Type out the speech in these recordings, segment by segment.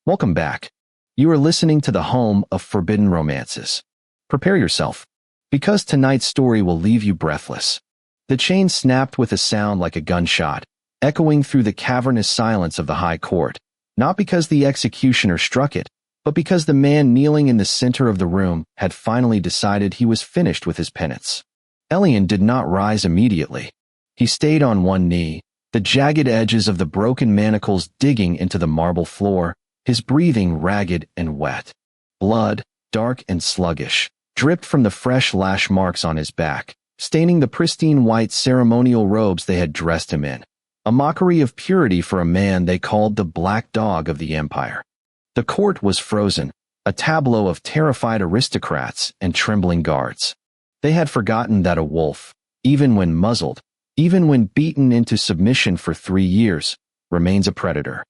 Welcome back. You are listening to the home of forbidden romances. Prepare yourself, because tonight's story will leave you breathless. The chain snapped with a sound like a gunshot, echoing through the cavernous silence of the high court, not because the executioner struck it, but because the man kneeling in the center of the room had finally decided he was finished with his penance. Elian did not rise immediately. He stayed on one knee, the jagged edges of the broken manacles digging into the marble floor, his breathing ragged and wet. Blood, dark and sluggish, dripped from the fresh lash marks on his back, staining the pristine white ceremonial robes they had dressed him in, a mockery of purity for a man they called the Black Dog of the Empire. The court was frozen, a tableau of terrified aristocrats and trembling guards. They had forgotten that a wolf, even when muzzled, even when beaten into submission for 3 years, remains a predator.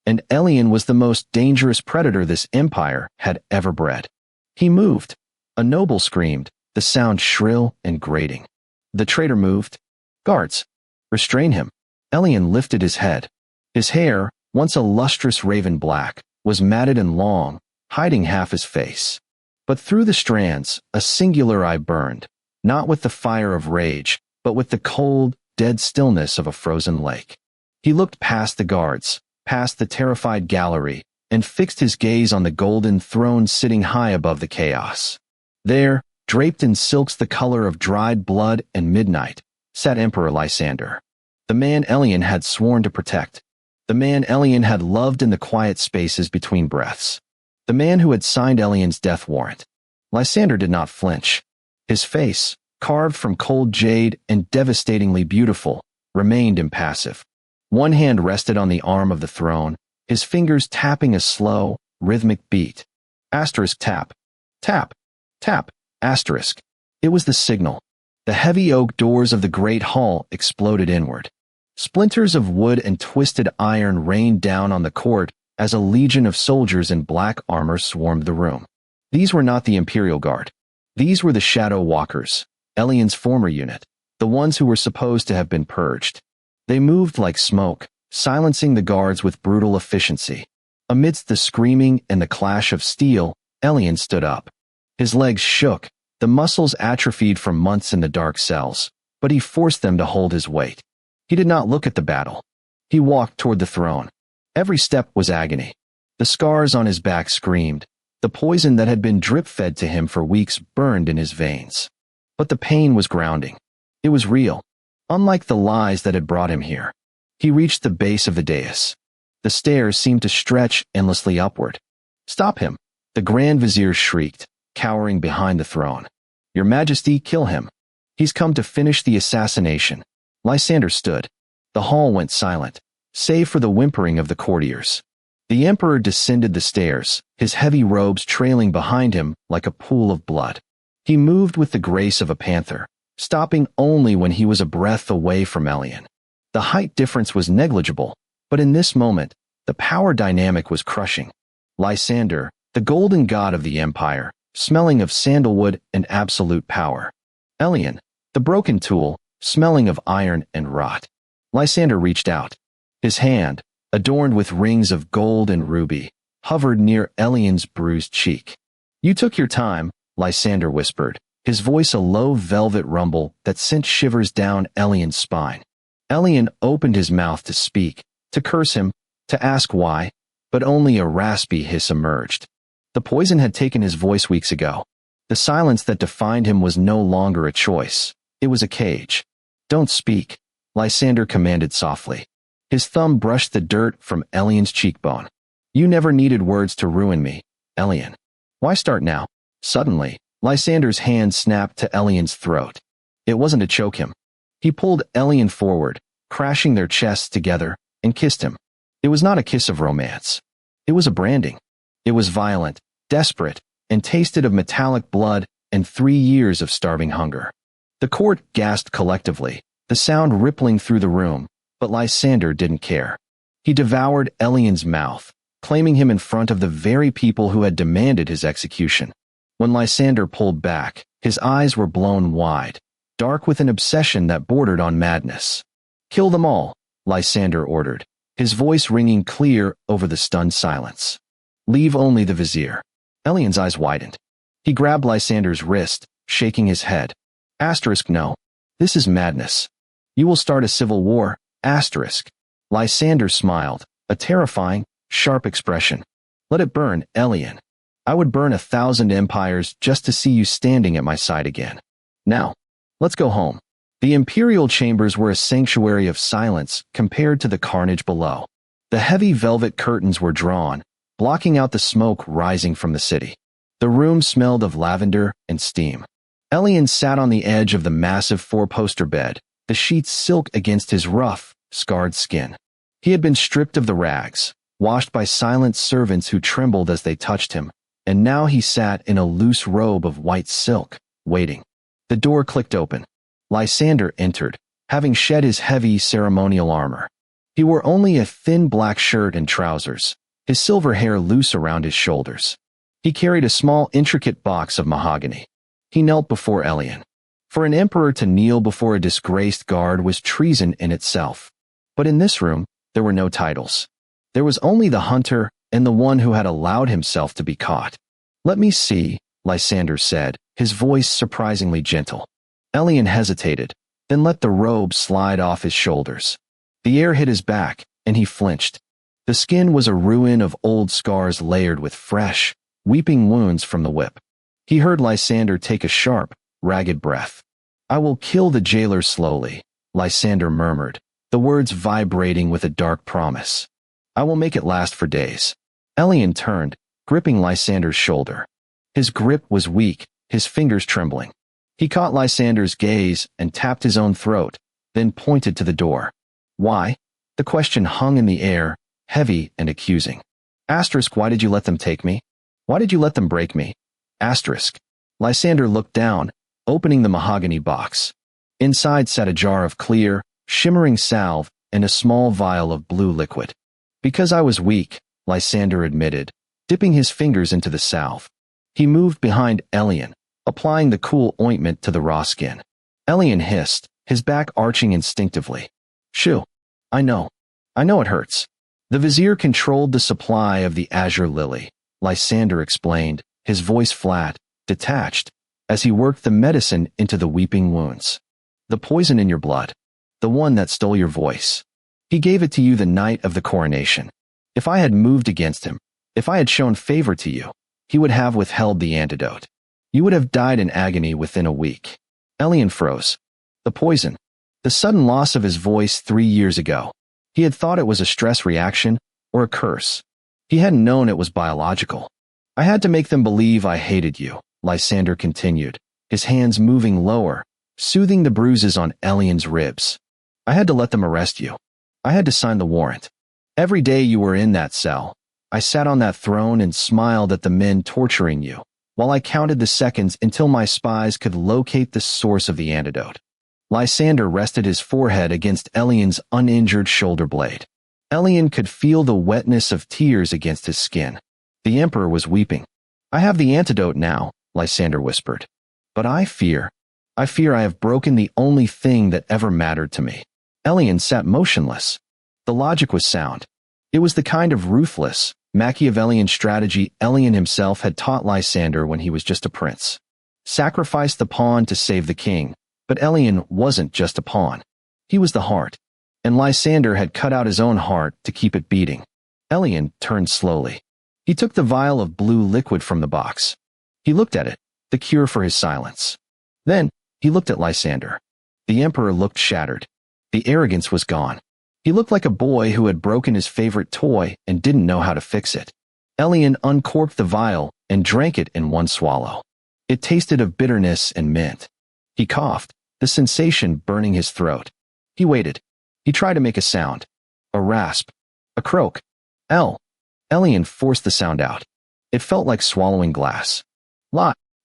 And Elian was the most dangerous predator this empire had ever bred. He moved. A noble screamed, the sound shrill and grating. The traitor moved. Guards, restrain him. Elian lifted his head. His hair, once a lustrous raven black, was matted and long, hiding half his face. But through the strands, a singular eye burned, not with the fire of rage, but with the cold, dead stillness of a frozen lake. He looked past the guards, past the terrified gallery, and fixed his gaze on the golden throne sitting high above the chaos. There, draped in silks the color of dried blood and midnight, sat Emperor Lysander. The man Elian had sworn to protect. The man Elian had loved in the quiet spaces between breaths. The man who had signed Elian's death warrant. Lysander did not flinch. His face, carved from cold jade and devastatingly beautiful, remained impassive. One hand rested on the arm of the throne, his fingers tapping a slow, rhythmic beat. Asterisk tap. Tap. Tap. Asterisk. It was the signal. The heavy oak doors of the great hall exploded inward. Splinters of wood and twisted iron rained down on the court as a legion of soldiers in black armor swarmed the room. These were not the Imperial Guard. These were the Shadow Walkers, Elian's former unit, the ones who were supposed to have been purged. They moved like smoke, silencing the guards with brutal efficiency. Amidst the screaming and the clash of steel, Elian stood up. His legs shook, the muscles atrophied from months in the dark cells, but he forced them to hold his weight. He did not look at the battle. He walked toward the throne. Every step was agony. The scars on his back screamed. The poison that had been drip-fed to him for weeks burned in his veins. But the pain was grounding. It was real. Unlike the lies that had brought him here. He reached the base of the dais. The stairs seemed to stretch endlessly upward. Stop him, the Grand Vizier shrieked, cowering behind the throne. Your Majesty, kill him. He's come to finish the assassination. Lysander stood. The hall went silent, save for the whimpering of the courtiers. The emperor descended the stairs, his heavy robes trailing behind him like a pool of blood. He moved with the grace of a panther, stopping only when he was a breath away from Elian. The height difference was negligible, but in this moment, the power dynamic was crushing. Lysander, the golden god of the empire, smelling of sandalwood and absolute power. Elian, the broken tool, smelling of iron and rot. Lysander reached out. His hand, adorned with rings of gold and ruby, hovered near Elian's bruised cheek. You took your time, Lysander whispered, his voice a low velvet rumble that sent shivers down Elian's spine. Elian opened his mouth to speak, to curse him, to ask why, but only a raspy hiss emerged. The poison had taken his voice weeks ago. The silence that defined him was no longer a choice. It was a cage. Don't speak, Lysander commanded softly. His thumb brushed the dirt from Elian's cheekbone. You never needed words to ruin me, Elian. Why start now? Suddenly, Lysander's hand snapped to Elian's throat. It wasn't to choke him. He pulled Elian forward, crashing their chests together, and kissed him. It was not a kiss of romance. It was a branding. It was violent, desperate, and tasted of metallic blood and 3 years of starving hunger. The court gasped collectively, the sound rippling through the room, but Lysander didn't care. He devoured Elian's mouth, claiming him in front of the very people who had demanded his execution. When Lysander pulled back, his eyes were blown wide, dark with an obsession that bordered on madness. Kill them all, Lysander ordered, his voice ringing clear over the stunned silence. Leave only the vizier. Elian's eyes widened. He grabbed Lysander's wrist, shaking his head. Asterisk no. This is madness. You will start a civil war. Asterisk. Lysander smiled, a terrifying, sharp expression. Let it burn, Elian. I would burn 1,000 empires just to see you standing at my side again. Now, let's go home. The imperial chambers were a sanctuary of silence compared to the carnage below. The heavy velvet curtains were drawn, blocking out the smoke rising from the city. The room smelled of lavender and steam. Elian sat on the edge of the massive four-poster bed, the sheets silk against his rough, scarred skin. He had been stripped of the rags, washed by silent servants who trembled as they touched him, and now he sat in a loose robe of white silk, waiting. The door clicked open. Lysander entered, having shed his heavy ceremonial armor. He wore only a thin black shirt and trousers, his silver hair loose around his shoulders. He carried a small, intricate box of mahogany. He knelt before Elian. For an emperor to kneel before a disgraced guard was treason in itself. But in this room, there were no titles. There was only the hunter and the one who had allowed himself to be caught. Let me see, Lysander said, his voice surprisingly gentle. Elian hesitated, then let the robe slide off his shoulders. The air hit his back, and he flinched. The skin was a ruin of old scars layered with fresh, weeping wounds from the whip. He heard Lysander take a sharp, ragged breath. I will kill the jailer slowly, Lysander murmured, the words vibrating with a dark promise. I will make it last for days. Elian turned, gripping Lysander's shoulder. His grip was weak, his fingers trembling. He caught Lysander's gaze and tapped his own throat, then pointed to the door. Why? The question hung in the air, heavy and accusing. Asterisk, why did you let them take me? Why did you let them break me? Asterisk. Lysander looked down, opening the mahogany box. Inside sat a jar of clear, shimmering salve and a small vial of blue liquid. Because I was weak, Lysander admitted, dipping his fingers into the salve. He moved behind Elian, applying the cool ointment to the raw skin. Elian hissed, his back arching instinctively. Shoo. I know it hurts. The vizier controlled the supply of the azure lily, Lysander explained, his voice flat, detached, as he worked the medicine into the weeping wounds. The poison in your blood. The one that stole your voice. He gave it to you the night of the coronation. If I had moved against him, if I had shown favor to you, he would have withheld the antidote. You would have died in agony within a week. Elian froze. The poison. The sudden loss of his voice 3 years ago. He had thought it was a stress reaction or a curse. He hadn't known it was biological. I had to make them believe I hated you, Lysander continued, his hands moving lower, soothing the bruises on Elian's ribs. I had to let them arrest you. I had to sign the warrant. Every day you were in that cell, I sat on that throne and smiled at the men torturing you, while I counted the seconds until my spies could locate the source of the antidote. Lysander rested his forehead against Elian's uninjured shoulder blade. Elian could feel the wetness of tears against his skin. The emperor was weeping. I have the antidote now, Lysander whispered. But I fear I have broken the only thing that ever mattered to me. Elian sat motionless. The logic was sound. It was the kind of ruthless, Machiavellian strategy Elian himself had taught Lysander when he was just a prince. Sacrifice the pawn to save the king. But Elian wasn't just a pawn. He was the heart. And Lysander had cut out his own heart to keep it beating. Elian turned slowly. He took the vial of blue liquid from the box. He looked at it, the cure for his silence. Then, he looked at Lysander. The emperor looked shattered. The arrogance was gone. He looked like a boy who had broken his favorite toy and didn't know how to fix it. Elian uncorked the vial and drank it in one swallow. It tasted of bitterness and mint. He coughed, the sensation burning his throat. He waited. He tried to make a sound. A rasp. A croak. Elian forced the sound out. It felt like swallowing glass.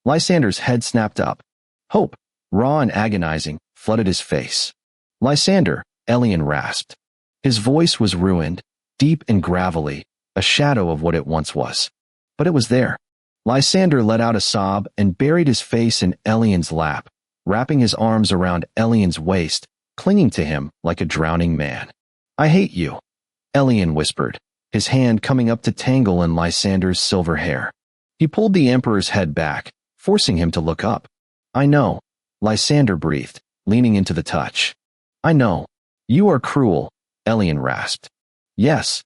Lysander's head snapped up. Hope, raw and agonizing, flooded his face. Lysander, Elian rasped. His voice was ruined, deep and gravelly, a shadow of what it once was. But it was there. Lysander let out a sob and buried his face in Elian's lap, wrapping his arms around Elian's waist, clinging to him like a drowning man. I hate you, Elian whispered, his hand coming up to tangle in Lysander's silver hair. He pulled the Emperor's head back, forcing him to look up. I know, Lysander breathed, leaning into the touch. I know. You are cruel, Elian rasped. Yes.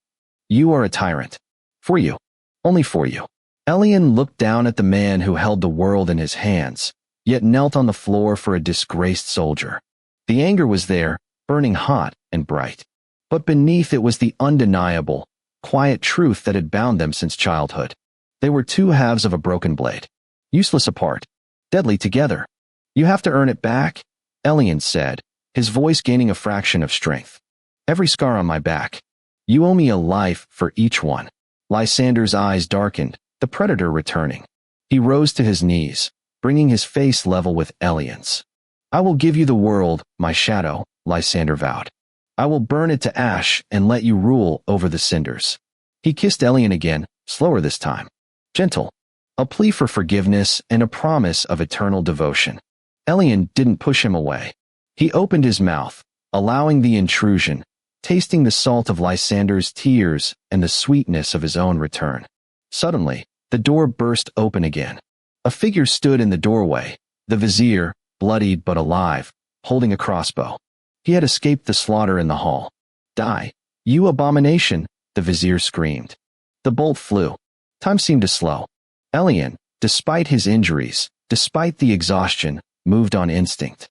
You are a tyrant. For you. Only for you. Elian looked down at the man who held the world in his hands, yet knelt on the floor for a disgraced soldier. The anger was there, burning hot and bright. But beneath it was the undeniable, quiet truth that had bound them since childhood. They were two halves of a broken blade. Useless apart. Deadly together. You have to earn it back, Elian said, his voice gaining a fraction of strength. Every scar on my back. You owe me a life for each one. Lysander's eyes darkened, the predator returning. He rose to his knees, bringing his face level with Elian's. I will give you the world, my shadow, Lysander vowed. I will burn it to ash and let you rule over the cinders. He kissed Elian again, slower this time. Gentle. A plea for forgiveness and a promise of eternal devotion. Elian didn't push him away. He opened his mouth, allowing the intrusion, tasting the salt of Lysander's tears and the sweetness of his own return. Suddenly, the door burst open again. A figure stood in the doorway, the vizier, bloodied but alive, holding a crossbow. He had escaped the slaughter in the hall. Die, you abomination, the vizier screamed. The bolt flew. Time seemed to slow. Elian, despite his injuries, despite the exhaustion, moved on instinct.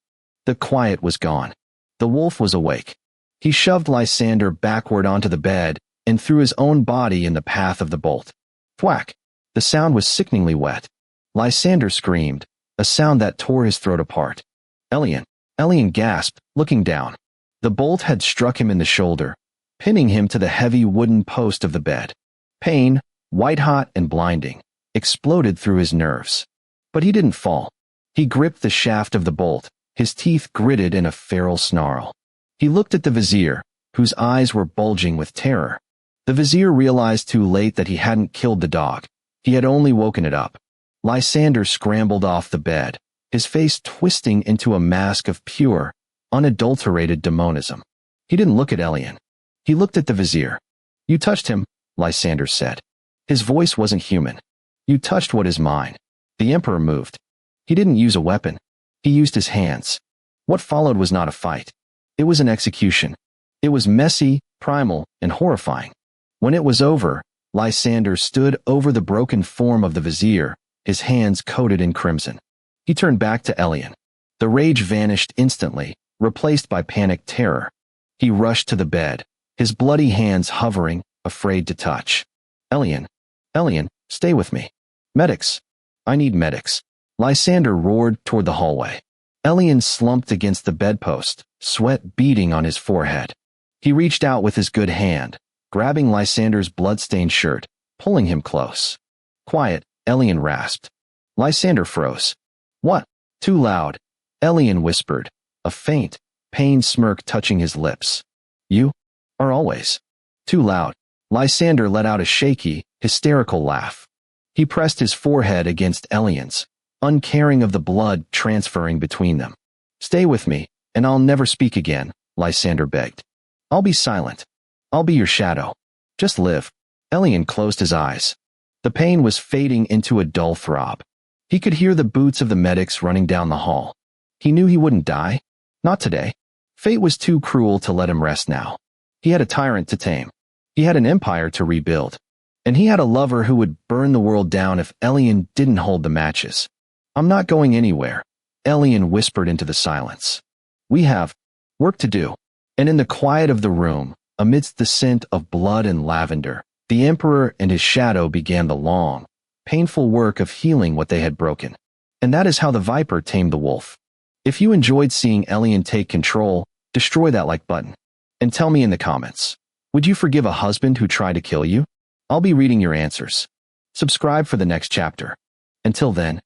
The quiet was gone. The wolf was awake. He shoved Lysander backward onto the bed and threw his own body in the path of the bolt. Thwack! The sound was sickeningly wet. Lysander screamed, a sound that tore his throat apart. Elian gasped, looking down. The bolt had struck him in the shoulder, pinning him to the heavy wooden post of the bed. Pain, white-hot and blinding, exploded through his nerves. But he didn't fall. He gripped the shaft of the bolt, his teeth gritted in a feral snarl. He looked at the vizier, whose eyes were bulging with terror. The vizier realized too late that he hadn't killed the dog. He had only woken it up. Lysander scrambled off the bed, his face twisting into a mask of pure, unadulterated demonism. He didn't look at Elian. He looked at the vizier. You touched him, Lysander said. His voice wasn't human. You touched what is mine. The Emperor moved. He didn't use a weapon. He used his hands. What followed was not a fight. It was an execution. It was messy, primal, and horrifying. When it was over, Lysander stood over the broken form of the vizier, his hands coated in crimson. He turned back to Elian. The rage vanished instantly, replaced by panicked terror. He rushed to the bed, his bloody hands hovering, afraid to touch. Elian, stay with me. Medics. I need medics. Lysander roared toward the hallway. Elian slumped against the bedpost, sweat beading on his forehead. He reached out with his good hand, grabbing Lysander's blood-stained shirt, pulling him close. Quiet, Elian rasped. Lysander froze. What? Too loud. Elian whispered, a faint, pained smirk touching his lips. You are always too loud. Lysander let out a shaky, hysterical laugh. He pressed his forehead against Elian's, uncaring of the blood transferring between them. Stay with me, and I'll never speak again, Lysander begged. I'll be silent. I'll be your shadow. Just live. Elian closed his eyes. The pain was fading into a dull throb. He could hear the boots of the medics running down the hall. He knew he wouldn't die. Not today. Fate was too cruel to let him rest now. He had a tyrant to tame. He had an empire to rebuild. And he had a lover who would burn the world down if Elian didn't hold the matches. I'm not going anywhere, Elian whispered into the silence. We have work to do. And in the quiet of the room, amidst the scent of blood and lavender, the Emperor and his shadow began the long, painful work of healing what they had broken. And that is how the viper tamed the wolf. If you enjoyed seeing Elian take control, destroy that like button. And tell me in the comments, would you forgive a husband who tried to kill you? I'll be reading your answers. Subscribe for the next chapter. Until then,